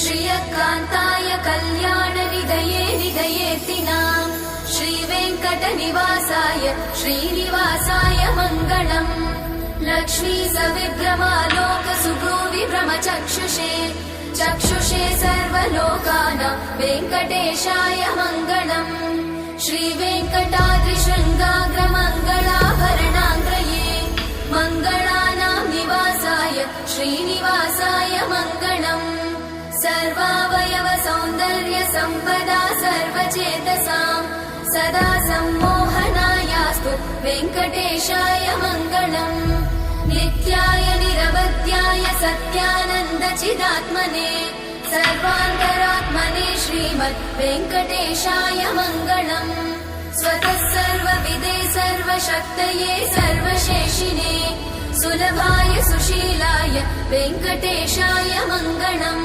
श्रियकान्ताय कल्याणनिधये निधयेतिनाम् श्रीवेङ्कटनिवासाय श्रीनिवासाय मङ्गलम्। लक्ष्मी सविभ्रमालोकसुभ्रूविभ्रमचक्षुषे चक्षुषे सर्वलोकानां वेङ्कटेशाय मङ्गलम्। श्रीवेङ्कटाद्रिशृङ्गाग्रमङ्गलाभरणाङ्ग्रये मङ्गलानां निवासाय श्रीनिवासाय मङ्गलम्। सर्वावयव सौन्दर्य सम्पदा सर्वचेतसां सदा सम्मोहनायास्तु वेङ्कटेशाय मङ्गलम्। नित्याय निरवध्याय सत्यानन्दचिदात्मने सर्वान्तरात्मने श्रीमद् वेङ्कटेशाय मङ्गलम्। स्वतः सर्वविदे सर्वशक्तये सर्वशेषिने सुलभाय सुशीलाय वेङ्कटेशाय मङ्गलम्।